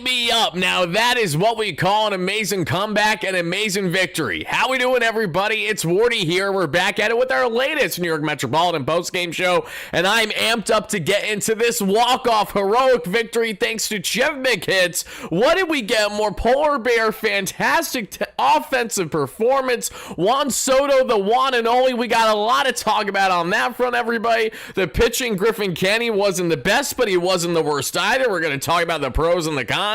Me up. Now that is what we call an amazing comeback, an amazing victory. How we doing, everybody? It's Wardy here. We're back at it with our latest New York Metropolitan post-game show, and I'm amped up to get into this walk-off heroic victory thanks to Jeff McHits. What did we get? More polar bear, fantastic offensive performance. Juan Soto, the one and only. We got a lot to talk about on that front, everybody. The pitching, Griffin Canning wasn't the best, but he wasn't the worst either. We're going to talk about the pros and the cons.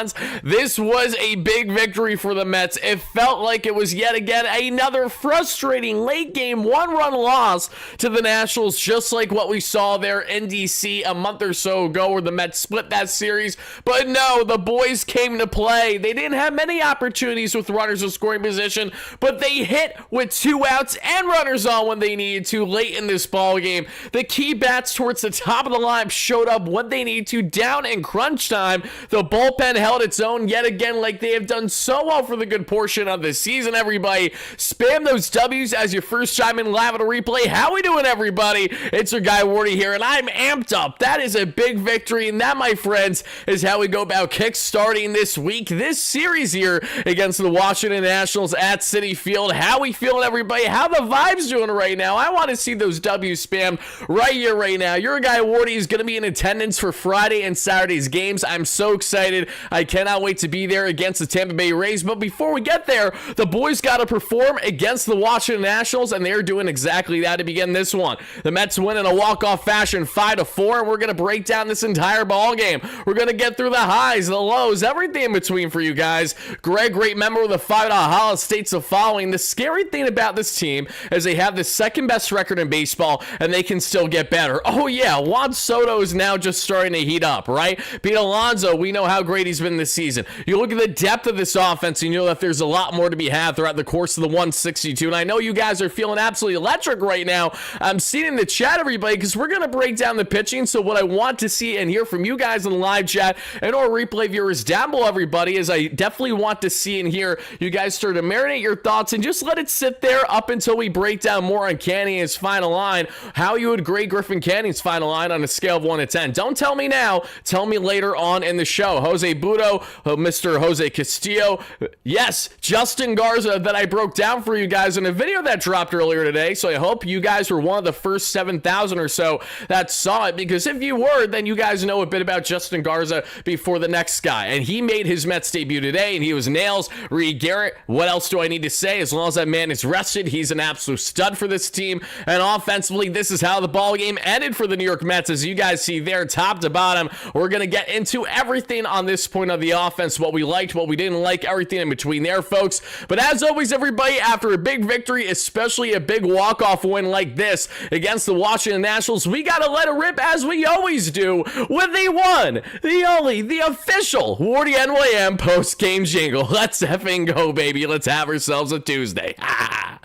This was a big victory for the Mets. It felt like it was yet again another frustrating late game one-run loss to the Nationals, just like what we saw there in DC a month or so ago where the Mets split that series. But no, the boys came to play. They didn't have many opportunities with runners in scoring position, but they hit with 2 outs and runners on when they needed to late in this ball game. The key bats towards the top of the lineup showed up when they needed to down in crunch time. The bullpen held its own yet again, like they have done so well for the good portion of the season. Everybody, spam those W's as your first chime in live on a replay. How we doing, everybody? It's your guy Wardy here, and I'm amped up. That is a big victory, and that, my friends, is how we go about kick-starting this week, this series here against the Washington Nationals at Citi Field. How we feeling, everybody? How the vibes doing right now? I want to see those W's spammed right here, right now. Your guy Wardy is going to be in attendance for Friday and Saturday's games. I'm so excited. I cannot wait to be there against the Tampa Bay Rays. But before we get there, the boys got to perform against the Washington Nationals, and they're doing exactly that to begin this one. The Mets win in a walk-off fashion 5-4, and we're going to break down this entire ball game. We're going to get through the highs, the lows, everything in between for you guys. Greg, great member of the 5 Hollis, states the following: the scary thing about this team is they have the second best record in baseball, and they can still get better. Oh yeah, Juan Soto is now just starting to heat up, right? Pete Alonso, we know how great he's been this season. You look at the depth of this offense, and you know that there's a lot more to be had throughout the course of the 162, and I know you guys are feeling absolutely electric right now. I'm seeing in the chat, everybody, because we're going to break down the pitching. So what I want to see and hear from you guys in the live chat and our replay viewers down below, everybody, is I definitely want to see and hear you guys start to marinate your thoughts and just let it sit there up until we break down more on Canning's final line, how you would grade Griffin Canning's final line on a scale of 1 to 10. Don't tell me now, tell me later on in the show. Jose Budo, Mr. Jose Castillo, yes, Justin Garza, that I broke down for you guys in a video that dropped earlier today. So I hope you guys were one of the first 7,000 or so that saw it, because if you were, then you guys know a bit about Justin Garza before the next guy. And he made his Mets debut today, and he was nails. Reed Garrett, what else do I need to say? As long as that man is rested, he's an absolute stud for this team. And offensively, this is how the ball game ended for the New York Mets. As you guys see there, top to bottom, we're going to get into everything on this point of the offense, what we liked, what we didn't like, everything in between there, folks. But as always, everybody, after a big victory, especially a big walk-off win like this against the Washington Nationals, we got to let it rip as we always do with the one, the only, the official WardyNYM post-game jingle. Let's effing go, baby. Let's have ourselves a Tuesday.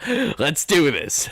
Let's do this.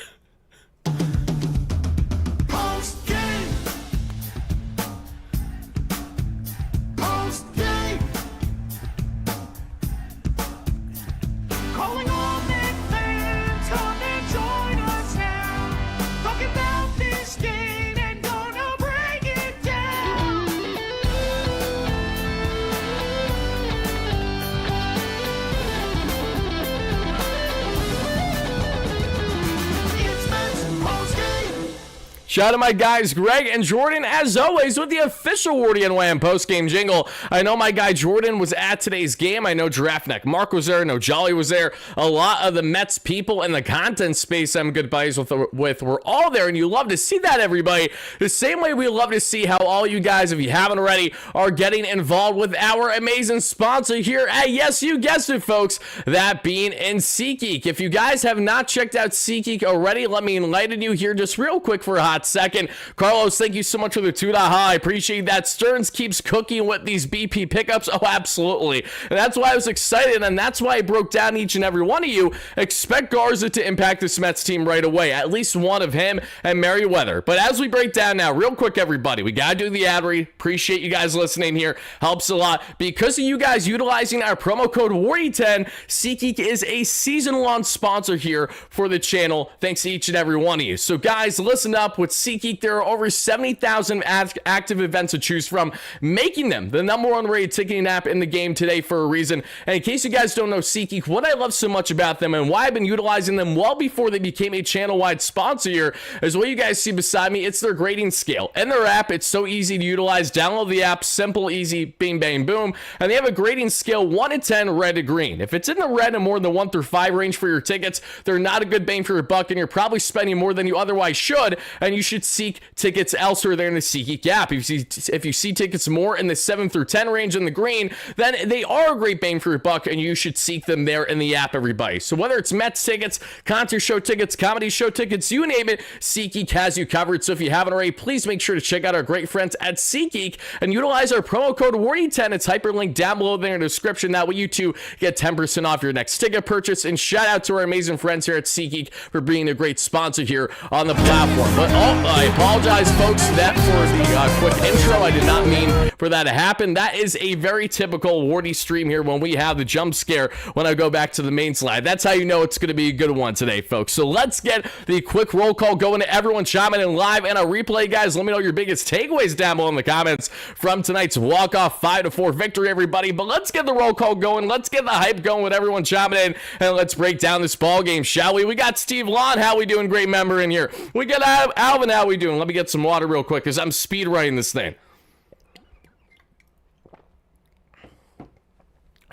Shout out to my guys Greg and Jordan, as always, with the official WardyNYM post-game jingle. I know my guy Jordan was at today's game. I know Giraffe Neck Mark was there. I know Jolly was there. A lot of the Mets people in the content space I'm good buddies with were all there, and you love to see that, everybody. The same way we love to see how all you guys, if you haven't already, are getting involved with our amazing sponsor here at, yes, you guessed it, folks, that being in SeatGeek. If you guys have not checked out SeatGeek already, let me enlighten you here just real quick for a hot second. Carlos, thank you so much for the 2 I appreciate that. Stearns keeps cooking with these BP pickups. Oh, absolutely. And that's why I was excited, and that's why I broke down each and every one of you. Expect Garza to impact this Mets team right away. At least one of him and Merriweather. But as we break down now, real quick, everybody, we got to do the ad read. Appreciate you guys listening here. Helps a lot. Because of you guys utilizing our promo code WARDY10, SeatGeek is a season-long sponsor here for the channel. Thanks to each and every one of you. So, guys, listen up. With SeatGeek, there are over 70,000 active events to choose from, making them the #1 rated ticketing app in the game today for a reason. And in case you guys don't know SeatGeek, what I love so much about them and why I've been utilizing them well before they became a channel-wide sponsor here is what you guys see beside me. It's their grading scale. And their app, it's so easy to utilize. Download the app, simple, easy, bing, bang, boom. And they have a grading scale 1 to 10, red to green. If it's in the red and more than the 1 through 5 range for your tickets, they're not a good bang for your buck, and you're probably spending more than you otherwise should, and you should seek tickets elsewhere there in the SeatGeek app. If you see tickets more in the 7 through 10 range in the green, then they are a great bang for your buck, and you should seek them there in the app, everybody. So whether it's METS tickets, concert show tickets, comedy show tickets, you name it, SeatGeek has you covered. So if you haven't already, please make sure to check out our great friends at SeatGeek and utilize our promo code WardyNYM. It's hyperlinked down below there in the description. That way you too get 10% off your next ticket purchase. And shout out to our amazing friends here at SeatGeek for being a great sponsor here on the platform. But I apologize, folks, that for the quick intro. I did not mean for that to happen. That is a very typical Wardy stream here when we have the jump scare when I go back to the main slide. That's how you know it's going to be a good one today, folks. So let's get the quick roll call going to everyone chiming in live and a replay, guys. Let me know your biggest takeaways down below in the comments from tonight's walk-off 5-4 victory, everybody. But let's get the roll call going. Let's get the hype going with everyone chiming in, and let's break down this ball game, shall we? We got Steve Lawn. How we doing? Great member in here. We got Alvin. How we doing? Let me get some water real quick because I'm speed writing this thing.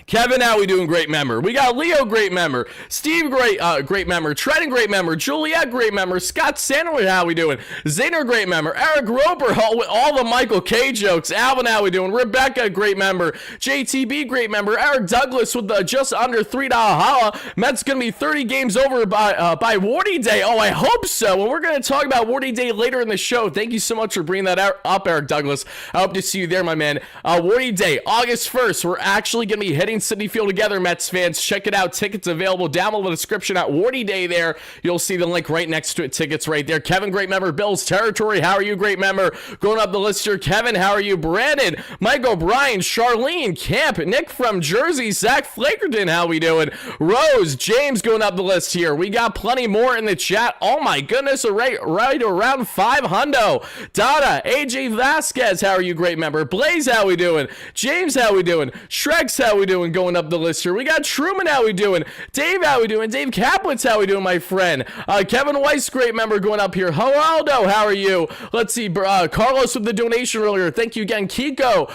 Kevin, how we doing? Great member. We got Leo, great member. Steve, great member. Trenton, great member. Juliet, great member. Scott Sandler, how we doing? Zaner, great member. Eric Roper, with all the Michael K jokes. Alvin, how we doing? Rebecca, great member. JTB, great member. Eric Douglas with the just under $3 holla. Mets gonna be 30 games over by Wardy Day. Oh, I hope so. And we're gonna talk about Wardy Day later in the show. Thank you so much for bringing that up, Eric Douglas. I hope to see you there, my man. Wardy Day, August 1st. We're actually gonna be hitting City Field together, Mets fans. Check it out. Tickets available down below the description at Wardy Day there. You'll see the link right next to it. Tickets right there. Kevin, great member. Bill's Territory, how are you? Great member. Going up the list here. Kevin, how are you? Brandon, Mike O'Brien, Charlene, Camp, Nick from Jersey, Zach Flakerton, how we doing? Rose, James going up the list here. We got plenty more in the chat. Oh my goodness, right around 500. Donna, AJ Vasquez, how are you? Great member. Blaze, how we doing? James, how we doing? Shreks, how we doing? Going up the list here. We got Truman, how we doing? Dave, how we doing? Dave Kaplitz, how we doing, my friend? Kevin Weiss, great member, going up here. Geraldo, how are you? Let's see, Carlos with the donation earlier. Thank you again. Kiko,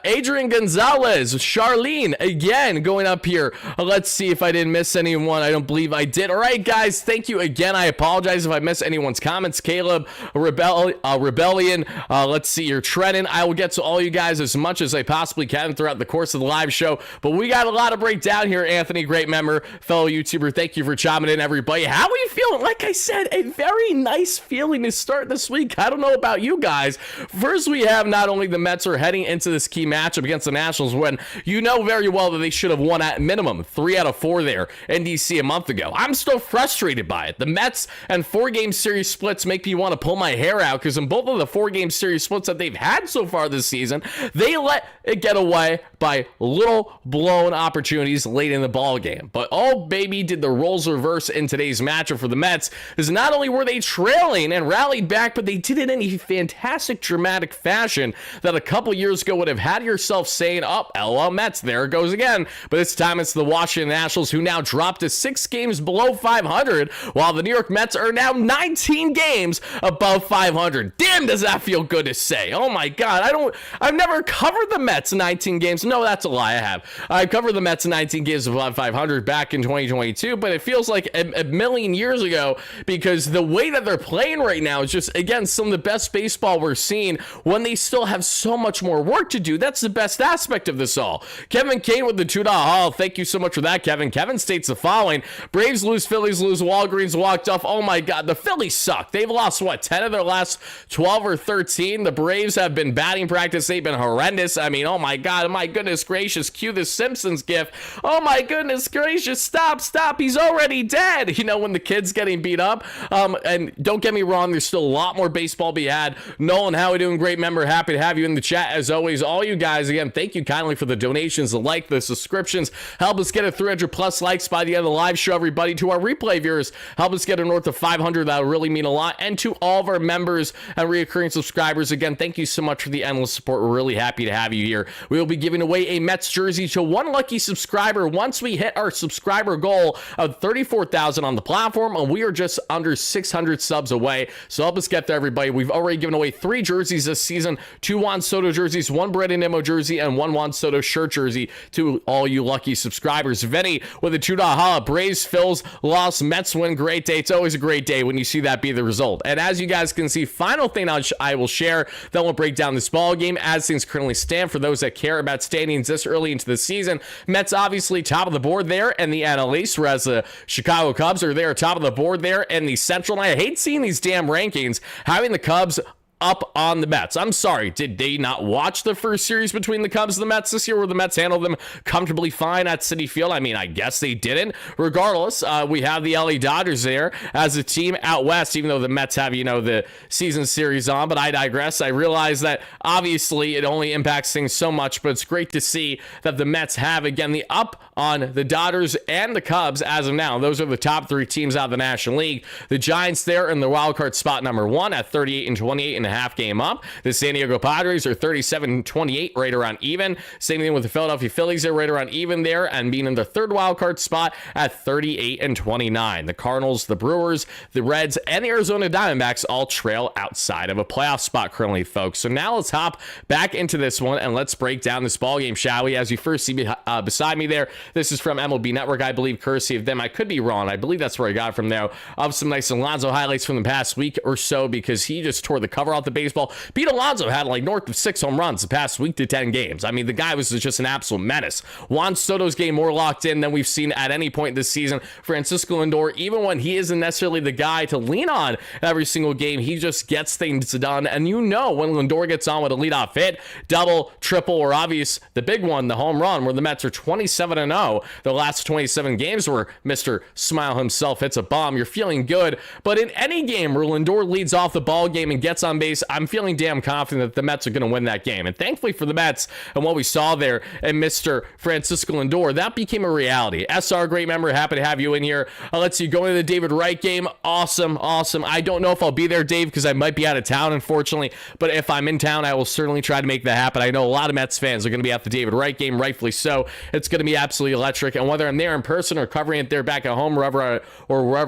Adrian Gonzalez, Charlene, again, going up here. Let's see if I didn't miss anyone. I don't believe I did. All right, guys, thank you again. I apologize if I missed anyone's comments. Caleb, Rebellion, let's see here. Trenton, I will get to all you guys as much as I possibly can throughout the course of the live show, but we got a lot to break down here. Anthony, great member, fellow YouTuber, thank you for chiming in, everybody. How are you feeling? Like I said, a very nice feeling to start this week. I don't know about you guys. First, we have not only the Mets are heading into this key matchup against the Nationals when you know very well that they should have won at minimum 3 out of 4 there in DC a month ago. I'm still frustrated by it. The Mets and 4-game series splits make me want to pull my hair out because in both of the 4-game series splits that they've had so far this season, they let it get away by little blown opportunities late in the ball game. But oh baby, did the roles reverse in today's matchup for the Mets, because not only were they trailing and rallied back, but they did it in a fantastic dramatic fashion that a couple years ago would have had yourself saying, oh, LOL Mets, there it goes again. But this time it's the Washington Nationals who now dropped to 6 games below 500, while the New York Mets are now 19 games above 500. Damn, does that feel good to say. Oh my God, I've never covered the Mets 19 games. No, that's a lie. I have. I covered the Mets 19 games above 500 back in 2022, but it feels like a million years ago because the way that they're playing right now is just, again, some of the best baseball we're seeing when they still have so much more work to do. That's the best aspect of this all. Kevin Kane with the $2 haul. Thank you so much for that, Kevin. Kevin states the following: Braves lose, Phillies lose, Walgreens walked off. Oh my God, the Phillies suck. They've lost, what, 10 of their last 12 or 13? The Braves have been batting practice. They've been horrendous. I mean, oh my God, my goodness. goodness gracious, cue the Simpsons gif. Oh my goodness gracious, stop, he's already dead. You know, when the kid's getting beat up. And don't get me wrong, there's still a lot more baseball to be had. Nolan, how are we doing? Great member, happy to have you in the chat as always. All you guys, again, thank you kindly for the donations, the like, the subscriptions. Help us get a 300 plus likes by the end of the live show, everybody. To our replay viewers, help us get a north of 500. That would really mean a lot. And to all of our members and reoccurring subscribers, again, thank you so much for the endless support. We're really happy to have you here. We will be giving away a Mets jersey to one lucky subscriber once we hit our subscriber goal of 34,000 on the platform, and we are just under 600 subs away. So help us get there, everybody. We've already given away 3 jerseys this season, 2 Juan Soto jerseys, 1 WardyNYM jersey, and 1 Juan Soto shirt jersey to all you lucky subscribers. Vinny with a $2 holla. Braves, Phils, lost, Mets win. Great day. It's always a great day when you see that be the result. And as you guys can see, final thing I will share, then we'll break down this ball game as things currently stand for those that care about standings this early into the season. Mets obviously top of the board there in the NL East, whereas the Chicago Cubs are there top of the board there in the Central. And I hate seeing these damn rankings having the Cubs up on the Mets. I'm sorry, did they not watch the first series between the Cubs and the Mets this year where the Mets handled them comfortably fine at Citi Field? I mean, I guess they didn't. Regardless, we have the LA Dodgers there as a team out west, even though the Mets have, you know, the season series on, but I digress. I realize that obviously it only impacts things so much, but it's great to see that the Mets have, again, the up on the Dodgers and the Cubs as of now. Those are the top 3 teams out of the National League. The Giants there in the wild card spot number 1 at 38 and 28 and a half game up. The San Diego Padres are 37-28, right around even. Same thing with the Philadelphia Phillies. They're right around even there and being in the 3rd wild card spot at 38-29. The Cardinals, the Brewers, the Reds, and the Arizona Diamondbacks all trail outside of a playoff spot currently, folks. So now let's hop back into this one and let's break down this ball game, shall we? As you first see beside me there, this is from MLB Network, I believe, courtesy of them. I could be wrong. I believe that's where I got it from there. Of some nice Alonso highlights from the past week or so, because he just tore the cover off the baseball. Pete Alonso had like north of 6 home runs the past week to 10 games. I mean, the guy was just an absolute menace. Juan Soto's game more locked in than we've seen at any point this season. Francisco Lindor, even when he isn't necessarily the guy to lean on every single game, he just gets things done. And you know when Lindor gets on with a leadoff hit, double, triple, or obvious, the big one, the home run, where the Mets are 27-0. The last 27 games where Mr. Smile himself hits a bomb, you're feeling good. But in any game where Lindor leads off the ball game and gets on base, I'm feeling damn confident that the Mets are going to win that game. And thankfully for the Mets and what we saw there and Mr. Francisco Lindor, that became a reality. SR, great member, happy to have you in here. Let's see, going to the David Wright game. Awesome. I don't know if I'll be there, Dave, because I might be out of town, unfortunately. But if I'm in town, I will certainly try to make that happen. I know a lot of Mets fans are going to be at the David Wright game, rightfully so. It's going to be absolutely electric. And whether I'm there in person or covering it there back at home, wherever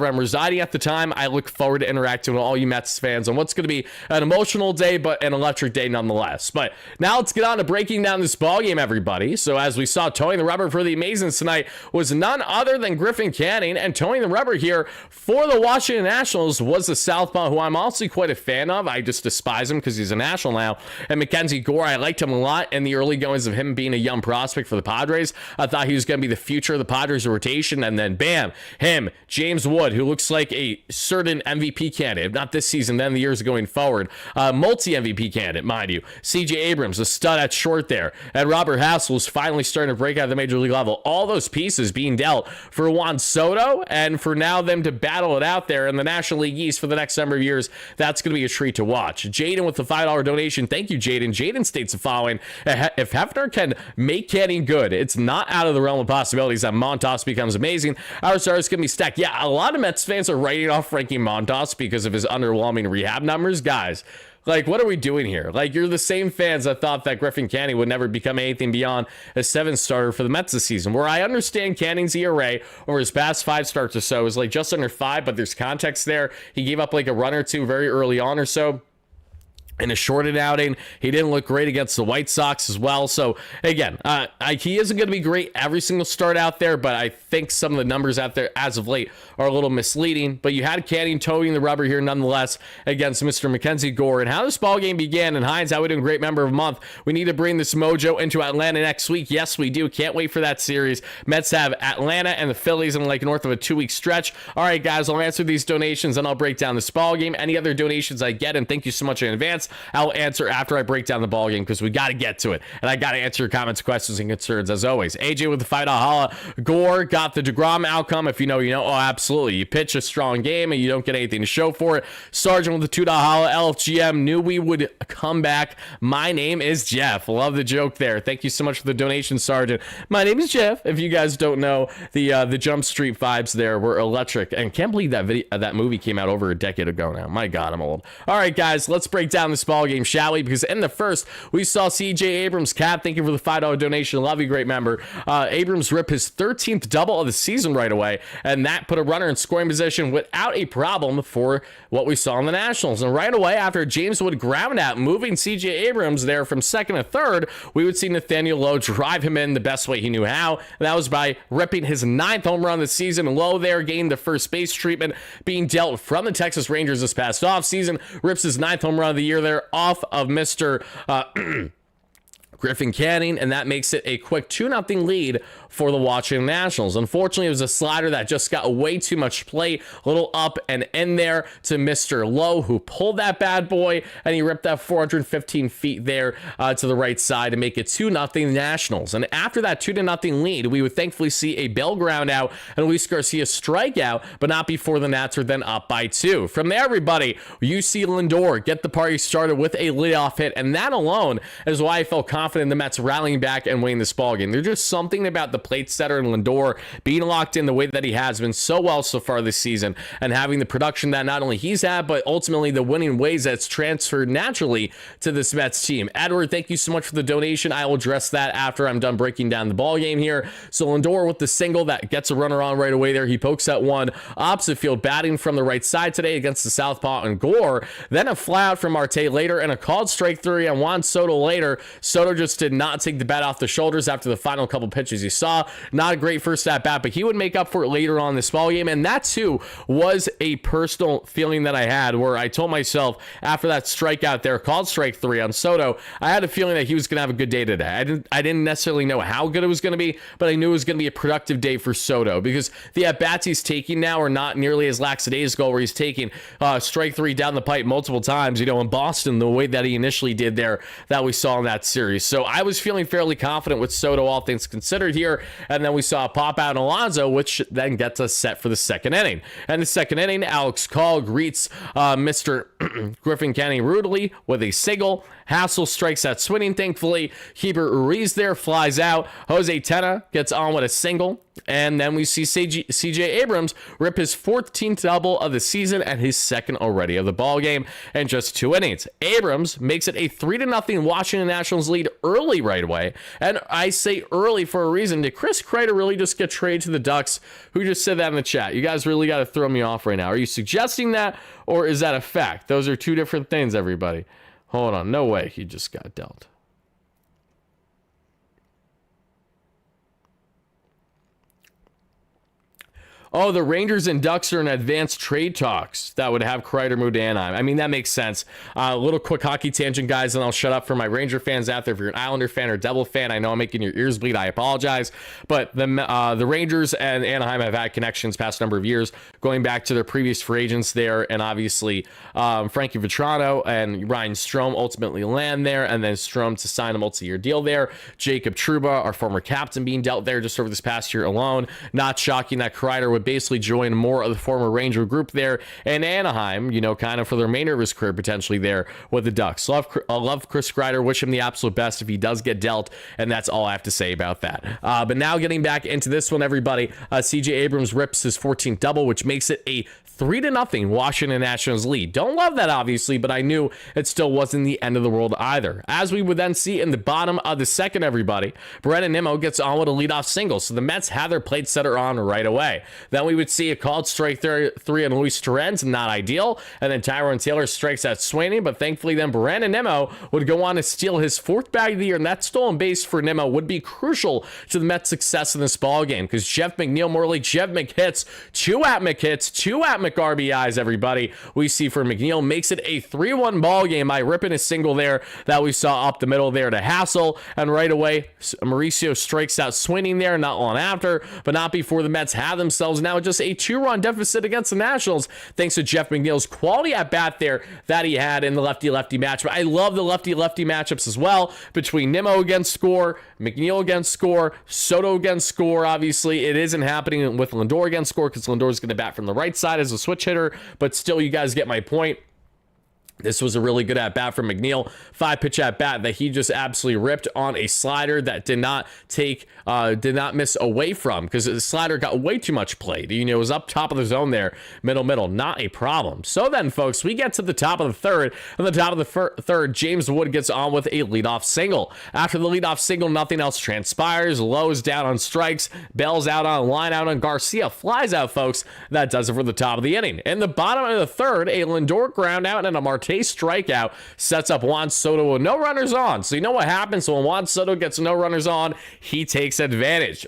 I'm residing at the time, I look forward to interacting with all you Mets fans on what's going to be an emotional day, but an electric day nonetheless. But now let's get on to breaking down this ball game, everybody. So as we saw, towing the rubber for the Amazons tonight was none other than Griffin Canning, and towing the rubber here for the Washington Nationals was the southpaw, who I'm also quite a fan of. I just despise him because he's a National now. And Mackenzie Gore, I liked him a lot in the early goings of him being a young prospect for the Padres. I thought he was going to be the future of the Padres rotation, and then bam, him, James Wood, who looks like a certain MVP candidate, not this season, then the years going forward. Multi-MVP candidate, mind you. CJ Abrams, a stud at short there. And Robert Hassel is finally starting to break out at the major league level. All those pieces being dealt for Juan Soto, and for now them to battle it out there in the National League East for the next number of years. That's going to be a treat to watch. Jaden with the $5 donation. Thank you, Jaden. Jaden states the following: if Hefner can make Canning good, it's not out of the realm of possibilities that Montas becomes amazing. Our star is going to be stacked. Yeah, a lot of Mets fans are writing off Frankie Montas because of his underwhelming rehab numbers. Guys, like, what are we doing here? Like, you're the same fans that thought that Griffin Canning would never become anything beyond a 7-starter for the Mets this season, where I understand Canning's ERA over his past 5 starts or so is like just under 5, but there's context there. He gave up like a run or two very early on or so in a shorted outing. He didn't look great against the White Sox as well. So again, he isn't going to be great every single start out there, but I think some of the numbers out there as of late are a little misleading. But you had Canning towing the rubber here nonetheless against Mr. Mackenzie Gore. And how this ball game began, and Hines, how we doing? Great member of the month. We need to bring this mojo into Atlanta next week. Yes, we do. Can't wait for that series. Mets have Atlanta and the Phillies in like north of a 2-week stretch. All right, guys, I'll answer these donations and I'll break down this ball game. Any other donations I get, and thank you so much in advance, Mets, I'll answer after I break down the ball game because we got to get to it. And I got to answer your comments, questions, and concerns as always. AJ with the $5 holla. Gore got the DeGrom outcome. If you know, you know. Oh, absolutely. You pitch a strong game and you don't get anything to show for it. Sergeant with the $2 holla. LFGM knew we would come back. My name is Jeff. Love the joke there. Thank you so much for the donation, Sergeant. My name is Jeff. If you guys don't know, the Jump Street vibes there were electric. And can't believe that movie came out over a decade ago now. My God, I'm old. All right, guys, let's break down this ball game, shall we? Because in the first, we saw CJ Abrams. Cap, thank you for the $5 donation. Love you, great member. Abrams rip his 13th double of the season right away, and that put a runner in scoring position without a problem for what we saw in the Nationals. And right away, after James Wood ground out, moving CJ Abrams there from second to third, we would see Nathaniel Lowe drive him in the best way he knew how, and that was by ripping his 9th home run of the season. Lowe there gained the first base treatment being dealt from the Texas Rangers this past offseason, rips his 9th home run of the year there off of Mr. Griffin Canning, and that makes it a quick 2-0 lead for the Washington Nationals. Unfortunately, it was a slider that just got way too much play, a little up and in there to Mr. Lowe, who pulled that bad boy, and he ripped that 415 feet there to the right side to make it 2-0 Nationals. And after that 2-0 lead, we would thankfully see a Bell ground out and Luis Garcia strikeout, but not before the Nats were then up by 2. From there, everybody, you see Lindor get the party started with a leadoff hit, and that alone is why I felt confident in the Mets rallying back and winning this ball game. There's just something about the plate setter and Lindor being locked in the way that he has been so well so far this season, and having the production that not only he's had, but ultimately the winning ways that's transferred naturally to this Mets team. Edward, thank you so much for the donation. I will address that after I'm done breaking down the ball game here. So Lindor with the single that gets a runner on right away there. He pokes at one opposite field, batting from the right side today against the southpaw and Gore. Then a fly out from Marte later, and a called strike 3 on Juan Soto later. Soto just did not take the bat off the shoulders after the final couple pitches you saw. Not a great first at bat, but he would make up for it later on in this ball game. And that too was a personal feeling that I had, where I told myself after that strikeout there, called strike 3 on Soto, I had a feeling that he was going to have a good day today. I didn't necessarily know how good it was going to be, but I knew it was going to be a productive day for Soto, because the at bats he's taking now are not nearly as lackadaisical, where he's taking strike 3 down the pipe multiple times, in Boston, the way that he initially did there that we saw in that series. So I was feeling fairly confident with Soto, all things considered here. And then we saw a pop out in Alonso, which then gets us set for the second inning. And the second inning, Alex Call greets Mr. Griffin Canning rudely with a single. Hassel strikes out swinging, thankfully. Heber Ruiz there flies out. Jose Tena gets on with a single. And then we see CJ Abrams rip his 14th double of the season and his second already of the ball game in just 2 innings. Abrams makes it a 3-0 Washington Nationals lead early right away. And I say early for a reason. Did Chris Kreider really just get traded to the Ducks? Who just said that in the chat? You guys really got to throw me off right now. Are you suggesting that, or is that a fact? Those are two different things, everybody. Hold on. No way he just got dealt. Oh, the Rangers and Ducks are in advanced trade talks that would have Kreider move to Anaheim. I mean, that makes sense. A little quick hockey tangent, guys, and I'll shut up for my Ranger fans out there. If you're an Islander fan or Devil fan, I know I'm making your ears bleed. I apologize. But the Rangers and Anaheim have had connections past number of years, going back to their previous free agents there. And obviously, Frankie Vetrano and Ryan Strome ultimately land there, and then Strome to sign a multi-year deal there. Jacob Trouba, our former captain, being dealt there just over this past year alone. Not shocking that Kreider would basically join more of the former Ranger group there in Anaheim, kind of for the remainder of his career potentially there with the Ducks. I love Chris Kreider. Wish him the absolute best if he does get dealt, and that's all I have to say about that. But now getting back into this one, everybody, CJ Abrams rips his 14th double, which makes it a 3-0 Washington Nationals lead. Don't love that, obviously, but I knew it still wasn't the end of the world either. As we would then see in the bottom of the second, everybody, Brandon Nimmo gets on with a leadoff single, so the Mets have their plate setter on right away. Then we would see a called strike 3 on Luis Torrens, not ideal, and then Tyrone Taylor strikes out swinging, but thankfully then Brandon Nimmo would go on to steal his 4th bag of the year, and that stolen base for Nimmo would be crucial to the Mets' success in this ball game, because Jeff McNeil, Morley, Jeff McHits, 2 at McHits, 2 at McRBIs, everybody, we see for McNeil, makes it a 3-1 ball game by ripping a single there that we saw up the middle there to Hassel, and right away Mauricio strikes out swinging there not long after, but not before the Mets have themselves now just a 2-run deficit against the Nationals, thanks to Jeff McNeil's quality at bat there that he had in the lefty-lefty matchup. I love the lefty-lefty matchups as well, between Nimmo against score, McNeil against score, Soto against score. Obviously, it isn't happening with Lindor against score because Lindor's going to bat from the right side as a switch hitter, but still, you guys get my point. This was a really good at-bat from McNeil. 5-pitch at-bat that he just absolutely ripped on a slider that did not miss away from, because the slider got way too much played. You know, it was up top of the zone there, middle, not a problem. So then, folks, we get to the top of the third. On the top of the third, James Wood gets on with a leadoff single. After the leadoff single, nothing else transpires. Lowe's down on strikes. Bell's out on line out on Garcia. Flies out, folks. That does it for the top of the inning. In the bottom of the third, a Lindor ground out and a Marte strikeout sets up Juan Soto with no runners on. So you know what happens when Juan Soto gets no runners on? He takes advantage.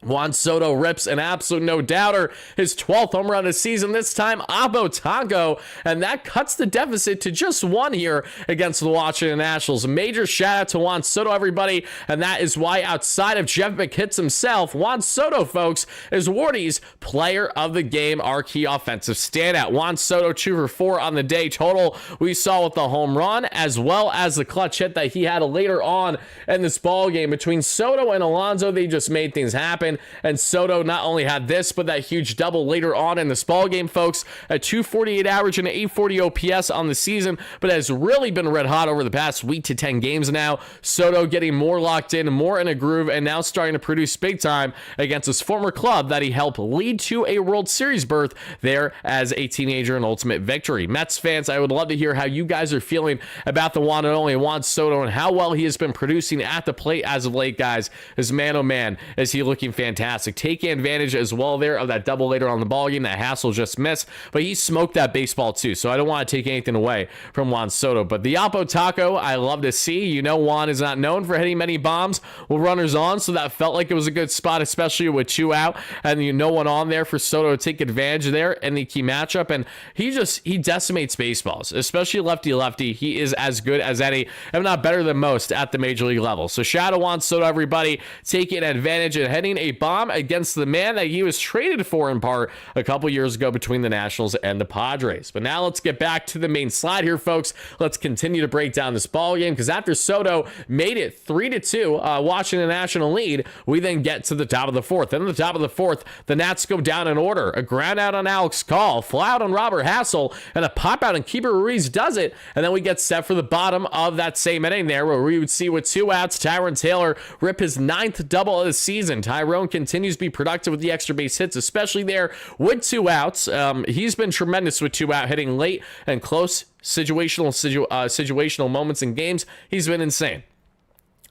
Juan Soto rips an absolute no-doubter, his 12th home run of the season, this time Abo Taco, and that cuts the deficit to just 1 here against the Washington Nationals. A major shout-out to Juan Soto, everybody, and that is why, outside of Jeff McHits himself, Juan Soto, folks, is Wardy's player of the game, our key offensive standout. Juan Soto, 2 for 4 on the day total. We saw with the home run, as well as the clutch hit that he had later on in this ball game. Between Soto and Alonso, they just made things happen. And Soto not only had this, but that huge double later on in this ball game, folks. A 248 average and an 840 OPS on the season, but has really been red hot over the past week to 10 games now. Soto getting more locked in, more in a groove, and now starting to produce big time against his former club that he helped lead to a World Series berth there as a teenager and ultimate victory. Mets fans, I would love to hear how you guys are feeling about the one and only Juan Soto and how well he has been producing at the plate as of late, guys. As man, oh man, is he looking fantastic. Taking advantage as well there of that double later on the ball game that Hassel just missed, but he smoked that baseball too, so I don't want to take anything away from Juan Soto. But the Oppo Taco, I love to see. You know, Juan is not known for hitting many bombs with runners on, so that felt like it was a good spot, especially with 2 out and no one on there for Soto to take advantage there in the key matchup. And he decimates baseballs, especially lefty-lefty. He is as good as any, if not better than most, at the major league level. So shout out Juan Soto, everybody, taking advantage and hitting a bomb against the man that he was traded for in part a couple years ago between the Nationals and the Padres. But now let's get back to the main slide here, folks. Let's continue to break down this ball game, because after Soto made it 3-2, watching the National lead, we then get to the top of the fourth. And in the top of the fourth, the Nats go down in order. A ground out on Alex Call, fly out on Robert Hassel, and a pop out on Keeper Ruiz does it. And then we get set for the bottom of that same inning there, where we would see with 2 outs, Tyrone Taylor rip his 9th double of the season. Tyrone continues to be productive with the extra base hits, especially there with 2 outs. He's been tremendous with 2 out, hitting late and close situational moments in games. He's been insane.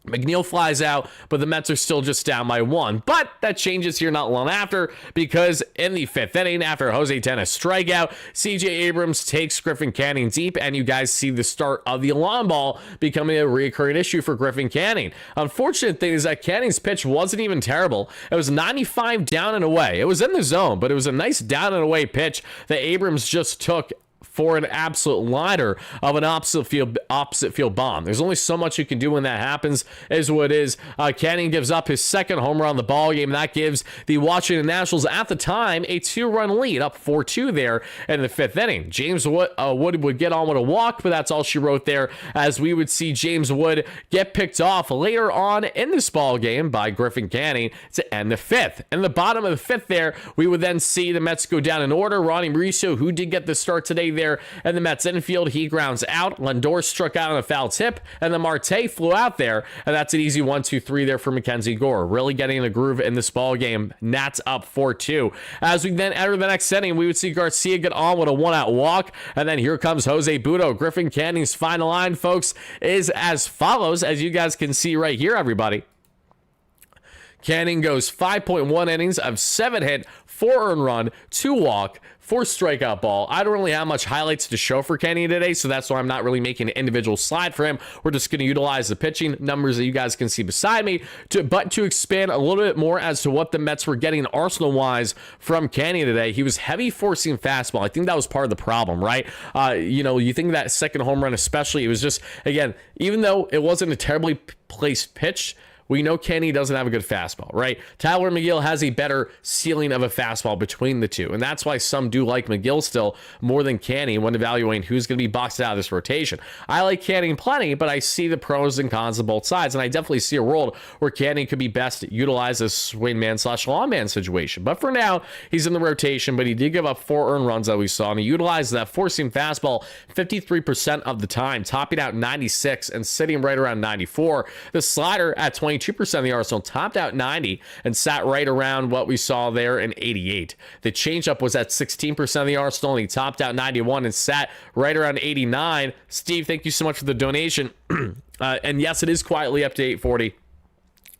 McNeil flies out, but the Mets are still just down by 1. But that changes here not long after, because in the 5th inning, after Jose Tena's strikeout, CJ Abrams takes Griffin Canning deep, and you guys see the start of the long ball becoming a recurring issue for Griffin Canning. Unfortunate thing is that Canning's pitch wasn't even terrible. It was 95 down and away. It was in the zone, but it was a nice down and away pitch that Abrams just took for an absolute liner of an opposite field bomb. There's only so much you can do when that happens, is what it is. Canning gives up his 2nd home run on the ball game. That gives the Washington Nationals at the time a 2-run lead, up 4-2 there in the 5th inning. James Wood would get on with a walk, but that's all she wrote there, as we would see James Wood get picked off later on in this ball game by Griffin Canning to end the 5th. In the bottom of the 5th there, we would then see the Mets go down in order. Ronnie Mauricio, who did get the start today there in the Mets infield, he grounds out. Lindor struck out on a foul tip, and the Marte flew out there, and that's an easy 1-2-3 there for Mackenzie Gore. Really getting in a groove in this ball game. Nats up 4-2. As we then enter the next inning, we would see Garcia get on with a 1-out walk, and then here comes Jose Butto. Griffin Canning's final line, folks, is as follows, as you guys can see right here, everybody. Canning goes 5.1 innings of 7 hit, 4 earned run, 2 walk, 4 strikeout ball. I don't really have much highlights to show for Canning today, so that's why I'm not really making an individual slide for him. We're just going to utilize the pitching numbers that you guys can see beside me, but to expand a little bit more as to what the Mets were getting arsenal-wise from Canning today. He was heavy forcing fastball. I think that was part of the problem, right? You think that 2nd home run especially, it was just, again, even though it wasn't a terribly placed pitch, we know Kenny doesn't have a good fastball, right? Tyler McGill has a better ceiling of a fastball between the two, and that's why some do like McGill still more than Canning when evaluating who's going to be boxed out of this rotation. I like Canning plenty, but I see the pros and cons of both sides, and I definitely see a world where Canning could be best utilized as swingman / lawman situation. But for now, he's in the rotation, but he did give up 4 earned runs that we saw, and he utilized that four-seam fastball 53% of the time, topping out 96 and sitting right around 94. The slider at 22% of the arsenal topped out 90 and sat right around what we saw there in 88. The changeup was at 16% of the arsenal, and he topped out 91 and sat right around 89. Steve, thank you so much for the donation. And yes, it is quietly up to 840.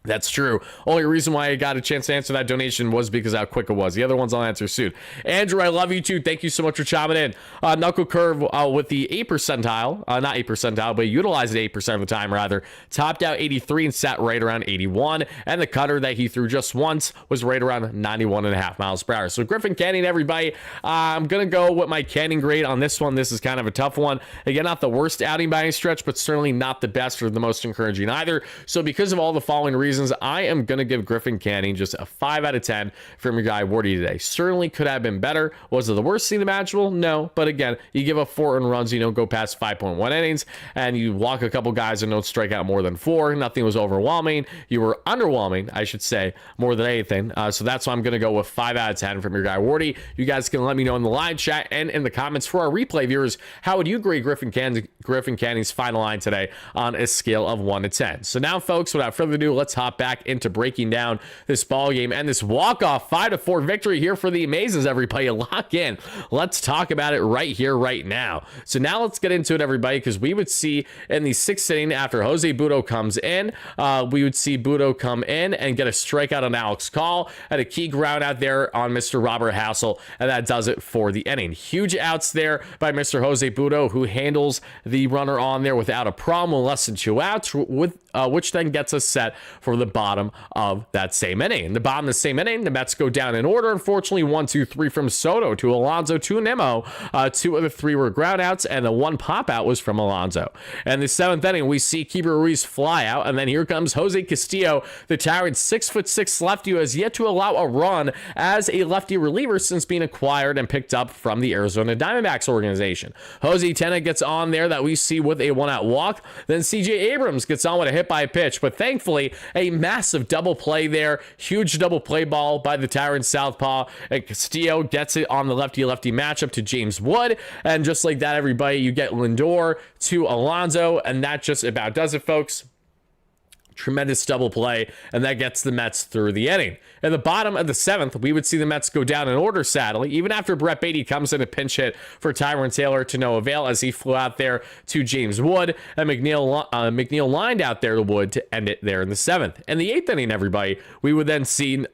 That's true. Only reason why I got a chance to answer that donation was because how quick it was. The other ones I'll answer soon. Andrew, I love you too. Thank you so much for chiming in. Knuckle Curve with the 8 percentile, not 8 percentile, but utilized it 8% of the time rather. Topped out 83 and sat right around 81. And the cutter that he threw just once was right around 91.5 miles per hour. So Griffin Canning, everybody, I'm going to go with my Canning grade on this one. This is kind of a tough one. Again, not the worst outing by any stretch, but certainly not the best or the most encouraging either. So because of all the following reasons, I am going to give Griffin Canning just a 5 out of 10 from your guy Wardy today. Certainly could have been better. Was it the worst thing imaginable? No. But again, you give up 4 earned runs, you don't go past 5.1 innings, and you walk a couple guys and don't strike out more than 4. Nothing was overwhelming. You were underwhelming, I should say, more than anything. So that's why I'm going to go with 5 out of 10 from your guy Wardy. You guys can let me know in the live chat and in the comments for our replay viewers, how would you grade Griffin Canning's final line today on a scale of 1 to 10? So now, folks, without further ado, let's hop back into breaking down this ball game and this walk-off 5-4 victory here for the Amazons. Everybody lock in. Let's talk about it right here, right now. So now let's get into it, everybody, because we would see in the 6th inning after Jose Butto comes in, we would see Butto come in and get a strikeout on Alex Call and a key ground out there on Mr. Robert Hassel, and that does it for the inning. Huge outs there by Mr. Jose Butto, who handles the runner on there without a problem with less than 2 outs, with which then gets us set for the bottom of that same inning. In the bottom of the same inning, the Mets go down in order. Unfortunately, 1, 2, 3 from Soto to Alonso to Nimmo. 2 of the 3 were ground outs, and the 1 pop out was from Alonso. And the 7th inning, we see Keeper Ruiz fly out, and then here comes Jose Castillo, the towering 6'6" lefty who has yet to allow a run as a lefty reliever since being acquired and picked up from the Arizona Diamondbacks organization. Jose Tena gets on there that we see with a 1-out walk. Then CJ Abrams gets on with a hit by pitch, but thankfully a massive double play there, huge double play ball by the towering southpaw, and Castillo gets it on the lefty-lefty matchup to James Wood, and just like that, everybody, you get Lindor to Alonso, and that just about does it, folks. Tremendous double play, and that gets the Mets through the inning. At the bottom of the 7th, we would see the Mets go down in order, sadly, even after Brett Beatty comes in a pinch hit for Tyrone Taylor to no avail as he flew out there to James Wood, and McNeil lined out there to Wood to end it there in the 7th. In the 8th inning, everybody, we would then see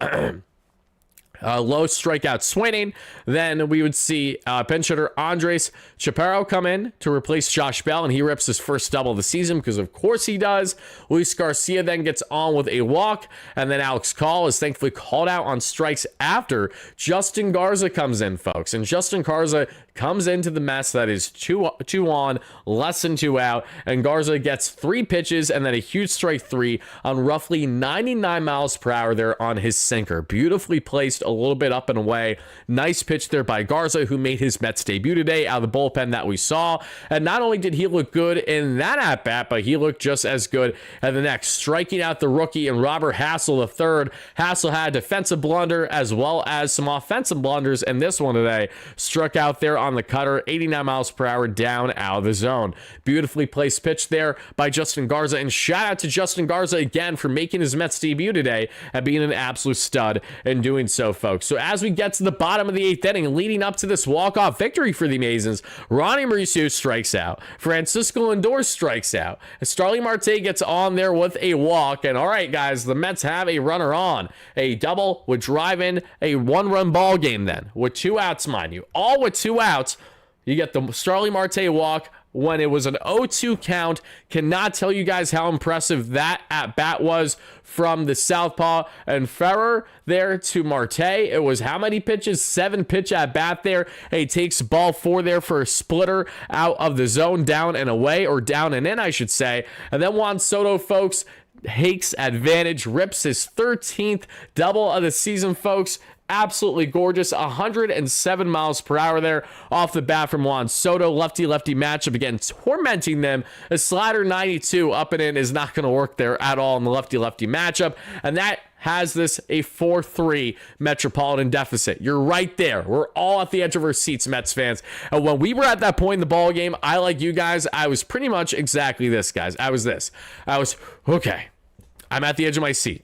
low strikeout swinging. Then we would see pinch hitter Andres Chaparro come in to replace Josh Bell, and he rips his first double of the season because of course he does. Luis Garcia then gets on with a walk, and then Alex Call is thankfully called out on strikes after Justin Garza comes in, folks. And Justin Garza comes into the mess that is two on, less than 2 out, and Garza gets 3 pitches and then a huge strike 3 on roughly 99 miles per hour there on his sinker. Beautifully placed, a little bit up and away. Nice pitch there by Garza, who made his Mets debut today out of the bullpen that we saw. And not only did he look good in that at-bat, but he looked just as good at the next, striking out the rookie and Robert Hassel III. Hassel had a defensive blunder as well as some offensive blunders in this one today. Struck out there on the cutter, 89 miles per hour down out of the zone. Beautifully placed pitch there by Justin Garza, and shout out to Justin Garza again for making his Mets debut today and being an absolute stud in doing so, folks. So as we get to the bottom of the 8th inning, leading up to this walk-off victory for the Amazons, Ronnie Mauricio strikes out, Francisco Lindor strikes out, and Starling Marte gets on there with a walk, and all right, guys, the Mets have a runner on. A double would drive in a 1-run ball game then, with 2 outs, mind you. All with 2 outs. You get the Starling Marte walk when it was an 0-2 count. Cannot tell you guys how impressive that at-bat was from the southpaw. And Ferrer there to Marte. It was how many pitches? 7 pitch at-bat there. And he takes ball 4 there for a splitter out of the zone, down and away, or down and in, I should say. And then Juan Soto, folks, takes advantage, rips his 13th double of the season, folks. Absolutely gorgeous. 107 miles per hour there off the bat from Juan Soto. Lefty-lefty matchup again, tormenting them. A slider 92 up and in is not going to work there at all in the lefty-lefty matchup. And that has this a 4-3 Metropolitan deficit. You're right there. We're all at the edge of our seats, Mets fans. And when we were at that point in the ball game, I, like you guys, I was pretty much exactly this, guys. I was okay. I'm at the edge of my seat.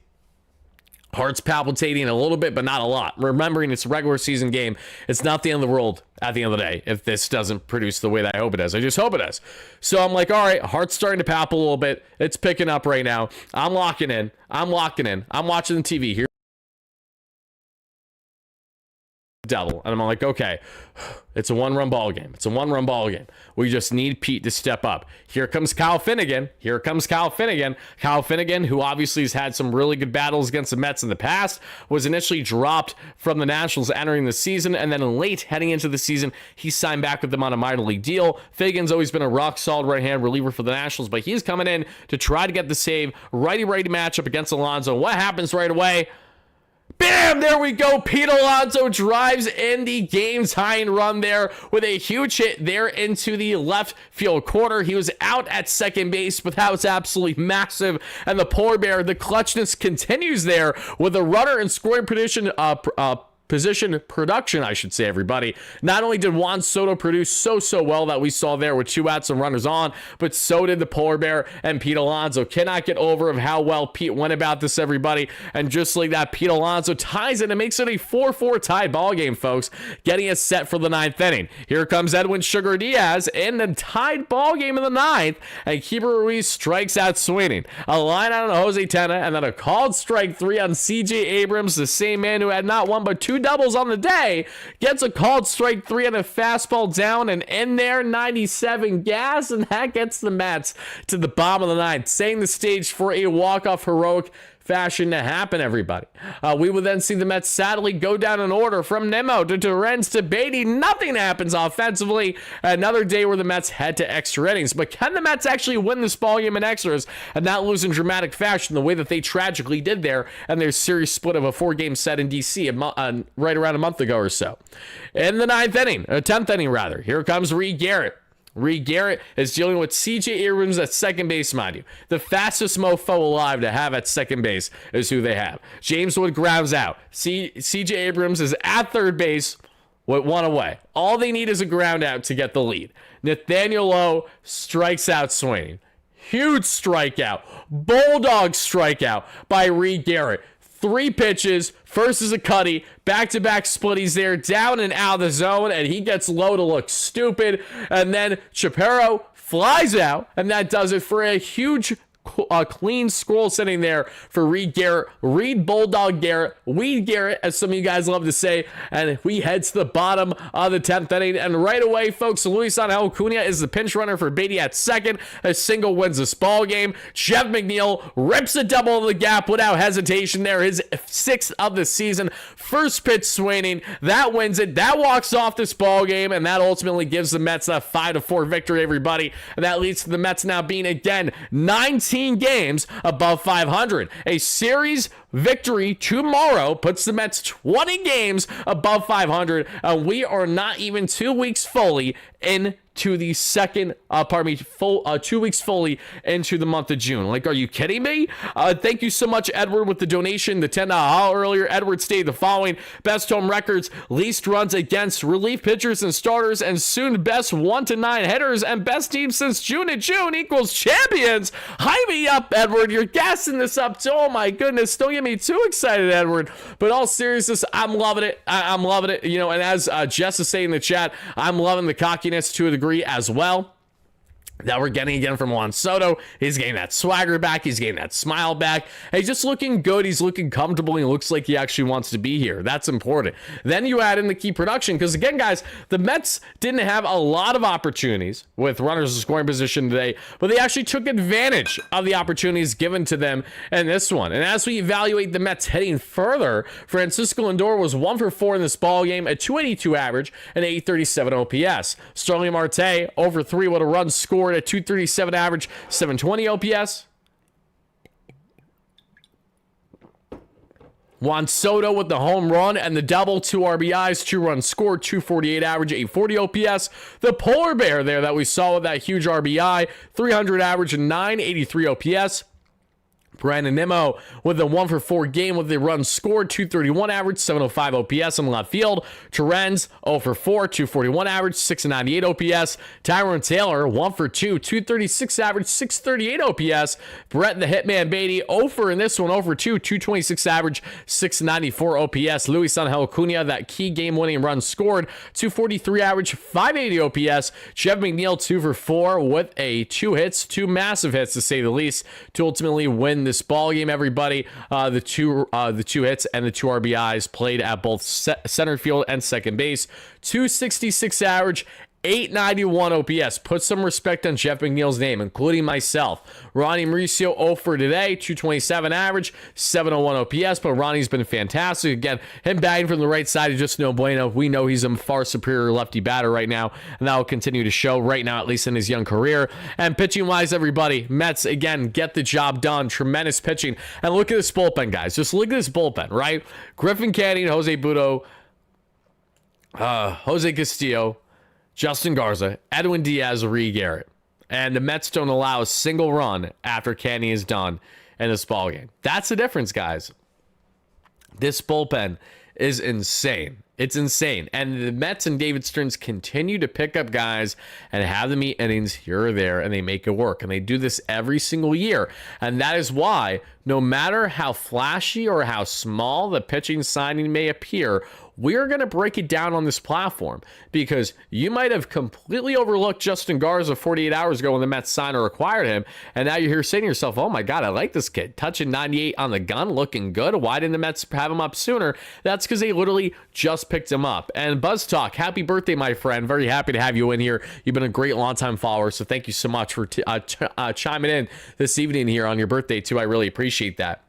Heart's palpitating a little bit, but not a lot. Remembering it's a regular season game, it's not the end of the world at the end of the day if this doesn't produce the way that I hope it does. I just hope it does. So I'm like, all right, heart's starting to palp a little bit. It's picking up right now. I'm locking in. I'm watching the TV here. Devil, and I'm like, okay, it's a one-run ball game. We just need Pete to step up. Here comes Kyle Finnegan. Kyle Finnegan, who obviously has had some really good battles against the Mets in the past, was initially dropped from the Nationals entering the season, and then late heading into the season, he signed back with them on a minor league deal. Finnegan's always been a rock-solid right-hand reliever for the Nationals, but he's coming in to try to get the save. Righty-righty matchup against Alonso. What happens right away? Bam! There we go. Pete Alonso drives in the game-tying run there with a huge hit there into the left field corner. He was out at second base, but that was absolutely massive. And the polar bear, the clutchness continues there with a runner in scoring position production, I should say, everybody. Not only did Juan Soto produce so well that we saw there with 2 outs and runners on, but so did the polar bear and Pete Alonso. Cannot get over of how well Pete went about this, everybody. And just like that, Pete Alonso ties it and makes it a 4-4 tied ball game, folks, getting us set for the 9th inning. Here comes Edwin Sugar Diaz in the tied ball game in the 9th, and Keeper Ruiz strikes out swinging. A line out on Jose Tena, and then a called strike 3 on CJ Abrams, the same man who had not one but 2 doubles on the day, gets a called strike 3 on a fastball down and in there, 97 gas, and that gets the Mets to the bottom of the 9th, setting the stage for a walk-off heroic fashion to happen, everybody. We will then see the Mets sadly go down in order from Nimmo to Torrens to Beatty. Nothing happens offensively. Another day where the Mets head to extra innings. But can the Mets actually win this ball game in extras and not lose in dramatic fashion the way that they tragically did there and their series split of a 4-game set in DC right around a month ago or so? In the 9th inning, or 10th inning rather, here comes Reed Garrett. Reed Garrett is dealing with CJ Abrams at second base, mind you. The fastest mofo alive to have at second base is who they have. James Wood grounds out. CJ Abrams is at third base with 1 away. All they need is a ground out to get the lead. Nathaniel Lowe strikes out swinging. Huge strikeout. Bulldog strikeout by Reed Garrett. 3 pitches. First is a cutty, back-to-back splitties there, down and out of the zone, and he gets low to look stupid. And then Chaparro flies out, and that does it for a huge clean scroll sitting there for Reed Garrett. Reed Bulldog Garrett, Weed Garrett, as some of you guys love to say. And we head to the bottom of the 10th inning. And right away, folks, Luis Angel Acuna is the pinch runner for Beatty at second. A single wins this ball game. Jeff McNeil rips a double in the gap without hesitation there. His 6th of the season. First pitch swinging. That wins it. That walks off this ball game. And that ultimately gives the Mets a 5-4 victory, everybody. And that leads to the Mets now being, again, 19 games above 500. A series victory tomorrow puts the Mets 20 games above 500, and we are not even 2 weeks fully into the second, 2 weeks fully into the month of June. Like, are you kidding me? Thank you so much, Edward, with the donation, the $10 haul earlier. Edward stated the following: best home records, least runs against relief pitchers and starters, and soon best 1 to 9 hitters, and best team since June to June equals champions. Hype me up, Edward. You're gassing this up. Oh my goodness. Don't get me too excited, Edward. But all seriousness, I'm loving it. I'm loving it. You know, and as Jess is saying in the chat, I'm loving the cockiness to a degree as well that we're getting again from Juan Soto. He's getting that swagger back. He's getting that smile back. And he's just looking good. He's looking comfortable. He looks like he actually wants to be here. That's important. Then you add in the key production, because again, guys, the Mets didn't have a lot of opportunities with runners in scoring position today, but they actually took advantage of the opportunities given to them in this one. And as we evaluate the Mets heading further, Francisco Lindor was 1 for 4 in this ball game, a 282 average, and 837 OPS. Starling Marte over 3 with a run scored at 237 average, 720 OPS. Juan Soto with the home run and the double, 2 RBIs, 2 runs scored, 248 average, 840 OPS. The polar bear there that we saw with that huge RBI, 300 average and 983 OPS. Brandon Nimmo with a 1-for-4 game with the run scored, 231 average, 705 OPS in left field. Terens 0-for-4, 241 average, 698 OPS. Tyrone Taylor 1-for-2, 236 average, 638 OPS. Brett the Hitman Beatty 0-for in this one, 0-for-2, 226 average, 694 OPS. Luis Angel Acuna, that key game-winning run scored, 243 average, 580 OPS. Jeff McNeil 2-for-4 with 2 hits, 2 massive hits to say the least, to ultimately win this ball game, everybody. The two hits and the 2 RBIs played at both center field and second base. 266 average, 891 OPS. Put some respect on Jeff McNeil's name, including myself. Ronnie Mauricio 0 for today, 227 average, 701 OPS, but Ronnie's been fantastic. Again, him batting from the right side is just no bueno. We know he's a far superior lefty batter right now, and that will continue to show right now, at least in his young career. And pitching-wise, everybody, Mets, again, get the job done. Tremendous pitching. And look at this bullpen, guys. Just look at this bullpen, right? Griffin Canning, Jose Butto, Jose Castillo, Justin Garza, Edwin Diaz, Ree Garrett. And the Mets don't allow a single run after Canny is done in this ballgame. That's the difference, guys. This bullpen is insane. It's insane. And the Mets and David Stearns continue to pick up guys and have them eat innings here or there, and they make it work. And they do this every single year. And that is why, no matter how flashy or how small the pitching signing may appear, we're going to break it down on this platform, because you might have completely overlooked Justin Garza 48 hours ago when the Mets signed or acquired him, and now you're here saying to yourself, oh my God, I like this kid. Touching 98 on the gun, looking good. Why didn't the Mets have him up sooner? That's because they literally just picked him up. And Buzz Talk, happy birthday, my friend. Very happy to have you in here. You've been a great longtime follower, so thank you so much for chiming in this evening here on your birthday, too. I really appreciate that.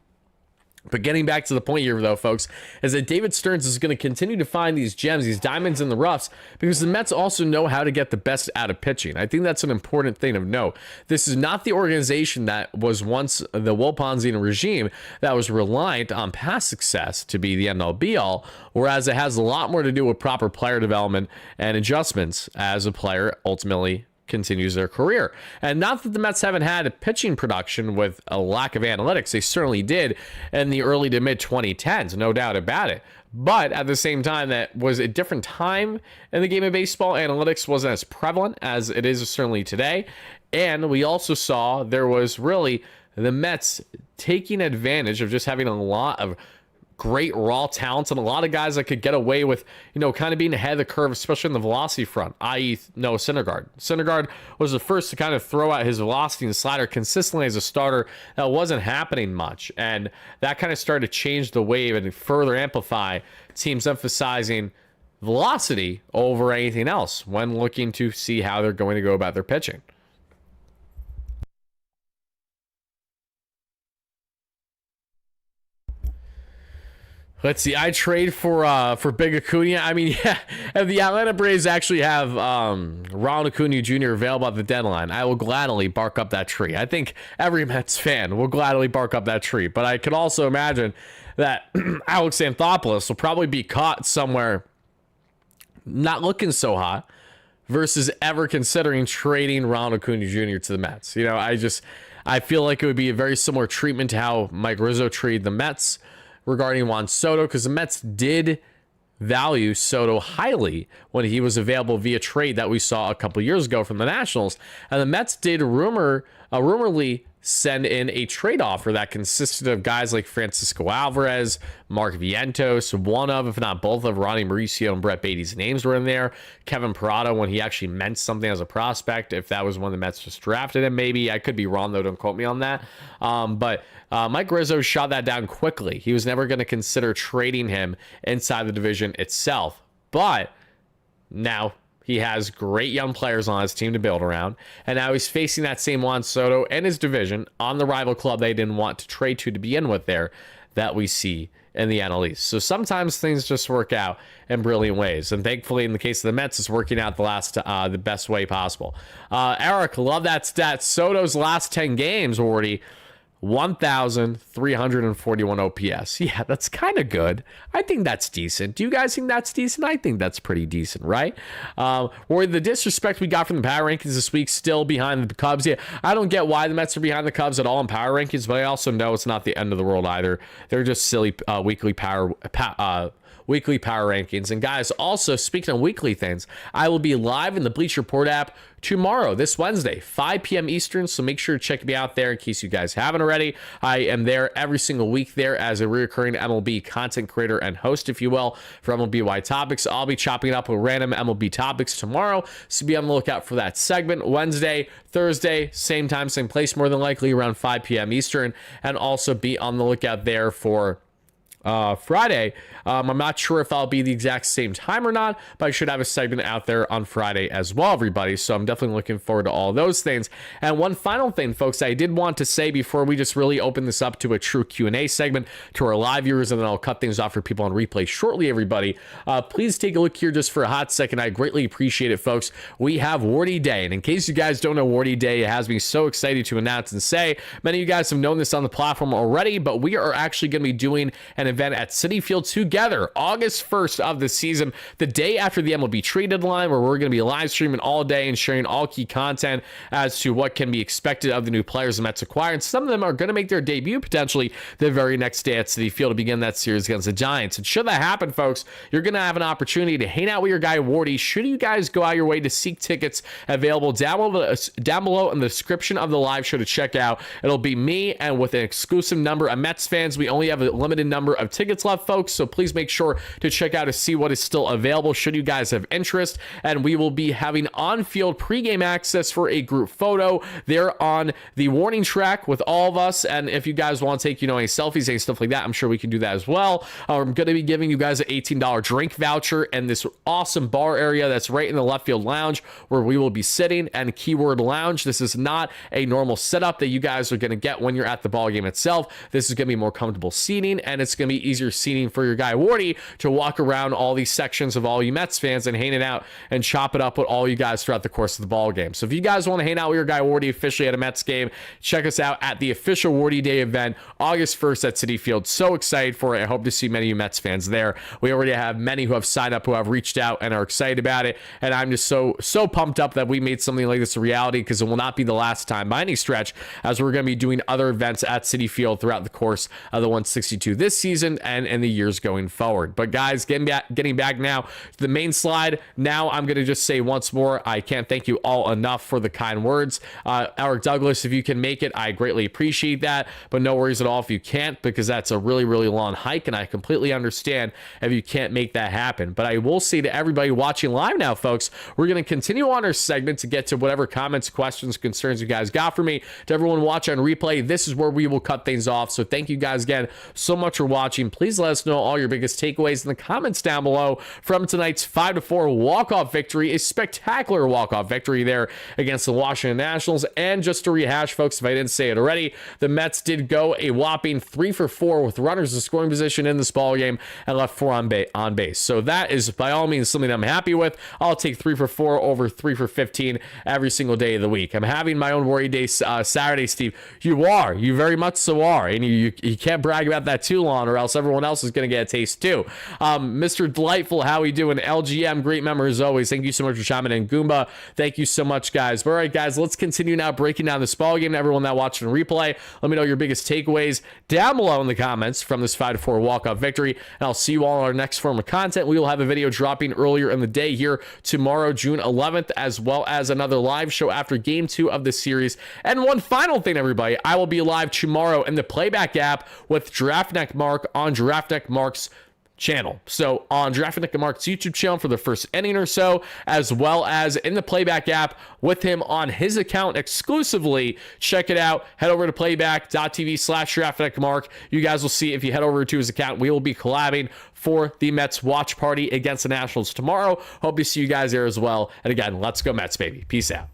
But getting back to the point here, though, folks, is that David Stearns is going to continue to find these gems, these diamonds in the roughs, because the Mets also know how to get the best out of pitching. I think that's an important thing of note. This is not the organization that was once the Will Ponzino regime that was reliant on past success to be the end-all be-all, whereas it has a lot more to do with proper player development and adjustments as a player ultimately continues their career. And not that the Mets haven't had a pitching production with a lack of analytics. They certainly did in the early to mid 2010s, no doubt about it. But at the same time, that was a different time in the game of baseball. Analytics wasn't as prevalent as it is certainly today. And we also saw there was really the Mets taking advantage of just having a lot of great raw talents and a lot of guys that could get away with, kind of being ahead of the curve, especially on the velocity front, i.e. Noah Syndergaard. Syndergaard was the first to kind of throw out his velocity and slider consistently as a starter. That wasn't happening much, and that kind of started to change the wave and further amplify teams emphasizing velocity over anything else when looking to see how they're going to go about their pitching. Let's see. I trade for Big Acuna. I mean, yeah, if the Atlanta Braves actually have Ronald Acuna Jr. available at the deadline, I will gladly bark up that tree. I think every Mets fan will gladly bark up that tree. But I could also imagine that Alex Anthopoulos will probably be caught somewhere not looking so hot versus ever considering trading Ronald Acuna Jr. to the Mets. I feel like it would be a very similar treatment to how Mike Rizzo treated the Mets regarding Juan Soto, because the Mets did value Soto highly when he was available via trade that we saw a couple years ago from the Nationals. And the Mets did rumorly send in a trade offer that consisted of guys like Francisco Alvarez, Mark Vientos, one of, if not both of, Ronnie Mauricio and Brett Beatty's names were in there. Kevin Parada, when he actually meant something as a prospect, if that was when the Mets just drafted him, maybe. I could be wrong, though. Don't quote me on that. But Mike Rizzo shot that down quickly. He was never going to consider trading him inside the division itself. But now he has great young players on his team to build around, and now he's facing that same Juan Soto and his division on the rival club they didn't want to trade to begin with there that we see in the NL East. So sometimes things just work out in brilliant ways, and thankfully in the case of the Mets, it's working out the best way possible. Eric, love that stat. Soto's last 10 games, already 1,341 OPS. Yeah, that's kind of good. I think that's decent. Do you guys think that's decent? I think that's pretty decent, right? Or the disrespect we got from the power rankings this week, still behind the Cubs. Yeah, I don't get why the Mets are behind the Cubs at all in power rankings, but I also know it's not the end of the world either. They're just silly weekly power rankings. And guys, also speaking of weekly things, I will be live in the Bleacher Report app tomorrow, this Wednesday, 5 p.m. Eastern. So make sure to check me out there in case you guys haven't already. I am there every single week there as a recurring MLB content creator and host, if you will, for MLBY Topics. I'll be chopping it up with random MLB topics tomorrow. So be on the lookout for that segment. Wednesday, Thursday, same time, same place, more than likely around 5 p.m. Eastern. And also be on the lookout there for Friday. I'm not sure if I'll be the exact same time or not, but I should have a segment out there on Friday as well, everybody. So I'm definitely looking forward to all those things. And one final thing, folks, I did want to say before we just really open this up to a true Q&A segment to our live viewers, and then I'll cut things off for people on replay shortly, everybody. Please take a look here just for a hot second. I greatly appreciate it, folks. We have Wardy Day. And in case you guys don't know Wardy Day, it has me so excited to announce and say, many of you guys have known this on the platform already, but we are actually going to be doing an event at Citi Field together August 1st of the season, the day after the MLB trade deadline, where we're going to be live streaming all day and sharing all key content as to what can be expected of the new players the Mets acquire. And some of them are going to make their debut potentially the very next day at Citi Field to begin that series against the Giants. And should that happen, folks, you're going to have an opportunity to hang out with your guy Wardy. Should you guys go out your way to seek tickets available down below in the description of the live show to check out, it'll be me, and with an exclusive number of Mets fans. We only have a limited number of tickets left, folks, so please make sure to check out to see what is still available should you guys have interest. And we will be having on-field pregame access for a group photo there on the warning track with all of us. And if you guys want to take, any selfies and stuff like that, I'm sure we can do that as well. I'm going to be giving you guys an $18 drink voucher and this awesome bar area that's right in the left field lounge where we will be sitting, and keyword lounge. This is not a normal setup that you guys are going to get when you're at the ball game itself. This is going to be more comfortable seating, and it's going to be easier seating for your guy Wardy to walk around all these sections of all you Mets fans and hang it out and chop it up with all you guys throughout the course of the ball game. So if you guys want to hang out with your guy Wardy officially at a Mets game, check us out at the official Wardy Day event August 1st at Citi Field. So excited for it. I hope to see many of you Mets fans there. We already have many who have signed up, who have reached out and are excited about it, and I'm just so pumped up that we made something like this a reality, because it will not be the last time by any stretch, as we're going to be doing other events at Citi Field throughout the course of the 162 this season and in the years going forward. But guys, getting back now to the main slide. Now I'm going to just say once more, I can't thank you all enough for the kind words. Eric Douglas, if you can make it, I greatly appreciate that, but no worries at all if you can't, because that's a really, really long hike, and I completely understand if you can't make that happen. But I will say to everybody watching live now, folks, we're going to continue on our segment to get to whatever comments, questions, concerns you guys got for me. To everyone watching on replay, this is where we will cut things off. So thank you guys again so much for watching. Please let us know all your biggest takeaways in the comments down below from tonight's 5-4 walk-off victory, a spectacular walk-off victory there against the Washington Nationals. And just to rehash, folks, if I didn't say it already, the Mets did go a whopping 3-for-4 with runners in scoring position in this ball game and left 4 on base. So that is by all means something I'm happy with. I'll take 3-for-4 over 3-for-15 every single day of the week. I'm having my own Wardy Day Saturday, Steve. You very much so are, and you can't brag about that too long, or else everyone else is going to get a taste too. Mr. Delightful, how we doing? LGM, great memory as always. Thank you so much for chiming in. Goomba, thank you so much, guys. But all right, guys, let's continue now breaking down this ball game. Everyone that watching replay, let me know your biggest takeaways down below in the comments from this 5-4 walk-off victory, and I'll see you all in our next form of content. We will have a video dropping earlier in the day here tomorrow, June 11th, as well as another live show after game 2 of the series. And one final thing, everybody, I will be live tomorrow in the playback app with Draftneck Mark on Draftneck Mark's channel. So on Draftneck Mark's YouTube channel for the first inning or so, as well as in the playback app with him on his account exclusively. Check it out. Head over to playback.tv/DraftneckMark. You guys will see if you head over to his account, we will be collabing for the Mets watch party against the Nationals tomorrow. Hope to see you guys there as well. And again, let's go Mets, baby. Peace out.